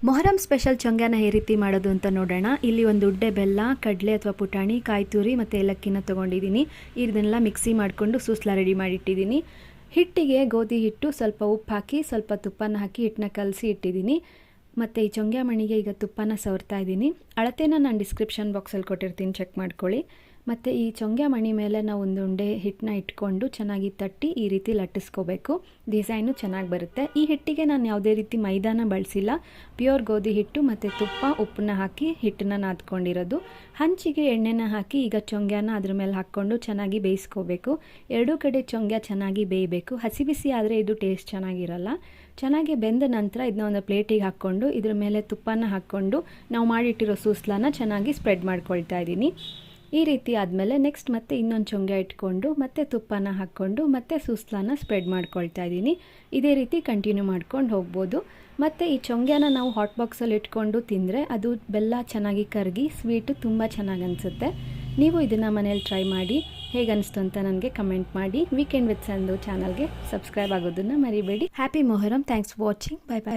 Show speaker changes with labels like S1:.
S1: Muharram special ಚೊಂಗ್ಯಾನ ಯಾವ ರೀತಿ ಮಾಡೋದು ಅಂತ ನೋಡೋಣ. ಇಲ್ಲಿ ಒಂದು ಉಡ್ಡೆ ಬೆಲ್ಲ, ಕಡಲೆ ಅಥವಾ ಪುಟಾಣಿ, ಕಾಯಿ ತುರಿ ಮತ್ತು ಏಲಕ್ಕಿನ ತೊಗೊಂಡಿದ್ದೀನಿ. ಇದನ್ನೆಲ್ಲ ಮಿಕ್ಸಿ ಮಾಡಿಕೊಂಡು ಸೂಸ್ಲ ರೆಡಿ ಮಾಡಿಟ್ಟಿದ್ದೀನಿ. ಹಿಟ್ಟಿಗೆ ಗೋಧಿ ಹಿಟ್ಟು, ಸ್ವಲ್ಪ ಉಪ್ಪು ಹಾಕಿ, ಸ್ವಲ್ಪ ತುಪ್ಪನ ಹಾಕಿ ಹಿಟ್ಟನ್ನ ಕಲಸಿ ಇಟ್ಟಿದ್ದೀನಿ. ಮತ್ತು ಈ ಚೊಂಗ್ಯಾ ಮಣಿಗೆ ಈಗ ತುಪ್ಪನ ಸವರ್ತಾ ಇದ್ದೀನಿ. ಅಳತೆನ ನಾನು ಡಿಸ್ಕ್ರಿಪ್ಷನ್ ಬಾಕ್ಸಲ್ಲಿ ಕೊಟ್ಟಿರ್ತೀನಿ, ಚೆಕ್ ಮಾಡ್ಕೊಳ್ಳಿ. ಮತ್ತು ಈ ಚೊಂಗ್ಯಾ ಮಣಿ ಮೇಲೆ ನಾವು ಒಂದು ಉಂಡೆ ಹಿಟ್ಟನ್ನ ಇಟ್ಕೊಂಡು ಚೆನ್ನಾಗಿ ತಟ್ಟಿ ಈ ರೀತಿ ಲಟ್ಟಿಸ್ಕೋಬೇಕು. ಡಿಸೈನು ಚೆನ್ನಾಗಿ ಬರುತ್ತೆ. ಈ ಹಿಟ್ಟಿಗೆ ನಾನು ಯಾವುದೇ ರೀತಿ ಮೈದಾನ ಬಳಸಿಲ್ಲ, ಪ್ಯೂರ್ ಗೋಧಿ ಹಿಟ್ಟು ಮತ್ತು ತುಪ್ಪ, ಉಪ್ಪನ್ನ ಹಾಕಿ ಹಿಟ್ಟನ್ನ ನಾದ್ಕೊಂಡಿರೋದು. ಹಂಚಿಗೆ ಎಣ್ಣೆನ ಹಾಕಿ ಈಗ ಚೊಂಗ್ಯಾನ ಅದ್ರ ಮೇಲೆ ಹಾಕ್ಕೊಂಡು ಚೆನ್ನಾಗಿ ಬೇಯಿಸ್ಕೋಬೇಕು. ಎರಡೂ ಕಡೆ ಚೊಂಗ್ಯಾ ಚೆನ್ನಾಗಿ ಬೇಯಬೇಕು. ಹಸಿ ಬಿಸಿ ಆದರೆ ಇದು ಟೇಸ್ಟ್ ಚೆನ್ನಾಗಿರಲ್ಲ. ಚೆನ್ನಾಗಿ ಬೆಂದ ನಂತರ ಇದನ್ನ ಒಂದು ಪ್ಲೇಟಿಗೆ ಹಾಕ್ಕೊಂಡು ಇದ್ರ ಮೇಲೆ ತುಪ್ಪನ ಹಾಕ್ಕೊಂಡು ನಾವು ಮಾಡಿಟ್ಟಿರೋ ಸೂಸ್ಲಾನ ಚೆನ್ನಾಗಿ ಸ್ಪ್ರೆಡ್ ಮಾಡ್ಕೊಳ್ತಾ ಇದ್ದೀನಿ. ಈ ರೀತಿ ಆದಮೇಲೆ ನೆಕ್ಸ್ಟ್ ಮತ್ತೆ ಇನ್ನೊಂದು ಚೊಂಗ್ಯಾ ಇಟ್ಕೊಂಡು ಮತ್ತೆ ತುಪ್ಪನ ಹಾಕ್ಕೊಂಡು ಮತ್ತೆ ಸೂಸ್ಲಾನ ಸ್ಪ್ರೆಡ್ ಮಾಡ್ಕೊಳ್ತಾ ಇದ್ದೀನಿ. ಇದೇ ರೀತಿ ಕಂಟಿನ್ಯೂ ಮಾಡ್ಕೊಂಡು ಹೋಗ್ಬೋದು. ಮತ್ತು ಈ ಚೊಂಗ್ಯಾನ ನಾವು ಹಾಟ್ ಬಾಕ್ಸಲ್ಲಿ ಇಟ್ಕೊಂಡು ತಿಂದರೆ ಅದು ಬೆಲ್ಲ ಚೆನ್ನಾಗಿ ಕರಗಿ ಸ್ವೀಟು ತುಂಬ ಚೆನ್ನಾಗಿ ಅನಿಸುತ್ತೆ. ನೀವು ಇದನ್ನು ಮನೇಲಿ ಟ್ರೈ ಮಾಡಿ, ಹೇಗೆ ಅನಿಸ್ತು ಅಂತ ನನಗೆ ಕಮೆಂಟ್ ಮಾಡಿ. ವೀಕೆಂಡ್ ವಿತ್ ಸಂದು ಚಾನಲ್ಗೆ ಸಬ್ಸ್ಕ್ರೈಬ್ ಆಗೋದನ್ನು ಮರಿಬೇಡಿ. Happy Muharram. Thanks for watching. Bye bye.